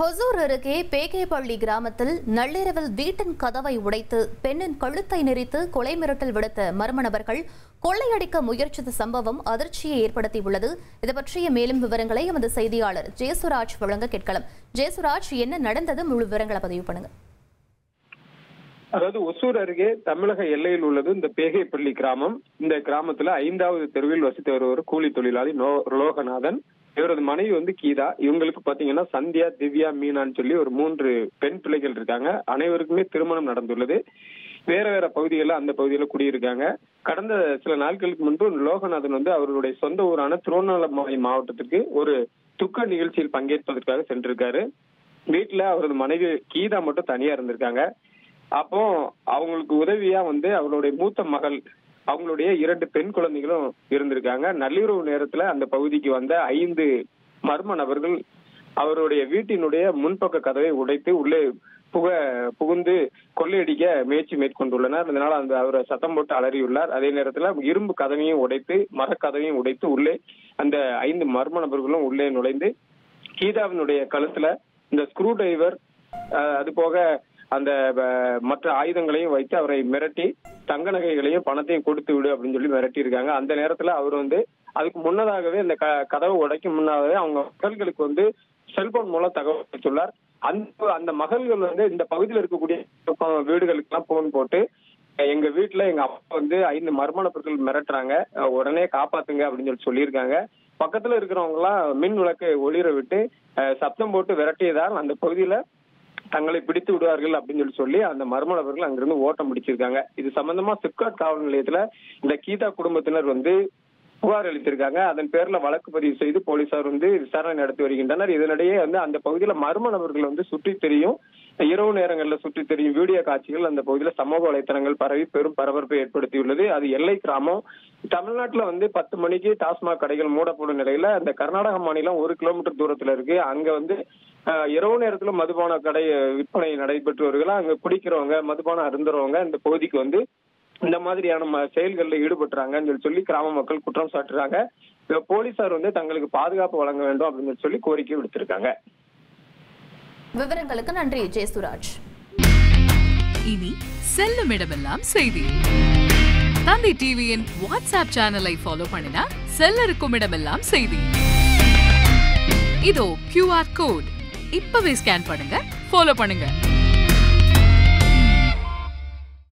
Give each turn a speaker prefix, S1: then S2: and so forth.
S1: ஹொசூர் அருகே பேகேபள்ளி கிராமத்தில் நள்ளிரவில் வீட்டின் கதவை உடைத்து பெண்ணின் கழுத்தை நெரித்து கொலை மிரட்டல் விடுத்த மர்ம நபர்கள் கொள்ளையடிக்க முயற்சித்த சம்பவம் அதிர்ச்சியை ஏற்படுத்தியுள்ளது. இது பற்றிய மேலும் விவரங்களை எமது செய்தியாளர் ஜெயசுராஜ் வழங்க கேட்கலாம். ஜெயசுராஜ், என்ன நடந்தது? முழு விவரங்களை பதிவு பண்ணுங்க.
S2: அதாவது ஒசூர் அருகே தமிழக எல்லையில் உள்ளது இந்த பேகைப்பள்ளி கிராமம். இந்த கிராமத்துல 5வது தெருவில் வசித்து வருவர் கூலி தொழிலாளி லோகநாதன். இவரது மனைவி கீதா. இவங்களுக்கு பாத்தீங்கன்னா சந்தியா, திவ்யா, மீனான்னு சொல்லி ஒரு 3 பெண் பிள்ளைகள் இருக்காங்க. அனைவருக்குமே திருமணம் நடந்துள்ளது. வேற வேற பகுதிகளில் அந்த பகுதியில குடியிருக்காங்க. கடந்த சில நாட்களுக்கு முன்பு லோகநாதன் அவர்களுடைய சொந்த ஊரான திருவண்ணாமலை மாவட்டத்திற்கு ஒரு துக்க நிகழ்ச்சியில் பங்கேற்பதற்காக சென்றிருக்காரு. வீட்டுல அவரது மனைவி கீதா மட்டும் தனியா இருந்திருக்காங்க. அப்போ அவங்களுக்கு உதவியா அவருடைய மூத்த மகள், அவங்களுடைய 2 பெண் குழந்தைகளும் இருந்திருக்காங்க. நள்ளிரவு நேரத்துல அந்த பகுதிக்கு வந்த 5 மர்ம நபர்கள் அவருடைய வீட்டினுடைய முன்பக்க கதவை உடைத்து உள்ளே புகுந்து கொள்ளையடிக்க முயற்சி மேற்கொண்டுள்ளனர். அதனால அவரை சத்தம் போட்டு அலறியுள்ளார். அதே நேரத்துல இரும்பு கதவையும் உடைத்து மரக்கதவையும் உடைத்து உள்ளே அந்த 5 மர்ம நபர்களும் உள்ளே நுழைந்து கீதாவினுடைய கழுத்துல இந்த ஸ்க்ரூ டிரைவர், அது போக அந்த மற்ற ஆயுதங்களையும் வைத்து அவரை மிரட்டி தங்க நகைகளையும் பணத்தையும் கொடுத்து விடு அப்படின்னு சொல்லி மிரட்டி இருக்காங்க. அந்த நேரத்துல அவர் அதுக்கு முன்னதாகவே இந்த கதவை உடைக்கும் முன்னதாகவே அவங்க மகள்களுக்கு செல்போன் மூலம் தகவல் அளித்துள்ளார். அந்த மகள்கள் இந்த பகுதியில் இருக்கக்கூடிய வீடுகளுக்கு எல்லாம் போன் போட்டு, எங்க வீட்டுல எங்க அப்பா 5 மர்ம நபர்கள் மிரட்டுறாங்க, உடனே காப்பாத்துங்க அப்படின்னு சொல்லியிருக்காங்க. பக்கத்துல இருக்கிறவங்க எல்லாம் மின் விளக்கு ஒளிர விட்டு சப்தம் போட்டு விரட்டியதால் அந்த பகுதியில தங்களை பிடித்து விடுவார்கள் அப்படின்னு சொல்லி அந்த மர்ம நபர்கள் அங்கிருந்து ஓட்டம் பிடிச்சிருக்காங்க. இது சம்பந்தமா சிப்காட் காவல் நிலையத்துல இந்த கீதா குடும்பத்தினர் புகார் அளித்திருக்காங்க. அதன் பேர்ல வழக்கு பதிவு செய்து போலீசார் விசாரணை நடத்தி வருகின்றனர். இதனிடையே அந்த பகுதியில மர்ம நபர்கள் சுற்றி தெரியும், இரவு நேரங்களில் சுற்றி தெரியும் வீடியோ காட்சிகள் அந்த பகுதியில சமூக வலைத்தளங்கள் பரவி பெரும் பரபரப்பை ஏற்படுத்தியுள்ளது. அது எல்லை கிராமம். தமிழ்நாட்டுல 10 மணிக்கு டாஸ்மாக் கடைகள் மூடப்படும் நிலையில அந்த கர்நாடக மாநிலம் 1 கிலோமீட்டர் தூரத்துல இருக்கு. அங்க இரவு நேரத்துல மதுபான கடை விற்பனை நடைபெற்று வருகிறா. அங்க குடிக்கிறவங்க, மதுபானம் அருந்துறவங்க இந்த பகுதிக்கு இந்த மாதிரியான செயல்களில் ஈடுபட்டுறாங்கன்னு சொல்லி கிராம மக்கள் குற்றம் சாட்டுறாங்க. போலீசார் தங்களுக்கு பாதுகாப்பு வழங்க வேண்டும் அப்படின்னு சொல்லி கோரிக்கை விடுத்திருக்காங்க.
S1: விவரங்களுக்கு நன்றி ஜெயசுராஜ்.
S3: இனி செல்லும் இடமெல்லாம் செய்தி. தந்தை டிவியின் வாட்ஸ்அப் சேனலை ஃபாலோ பண்ணினா செல்ல இருக்கும் இடமெல்லாம் செய்தி. இதோ QR கோட் இப்பவே ஸ்கேன் பண்ணுங்க, ஃபாலோ பண்ணுங்க.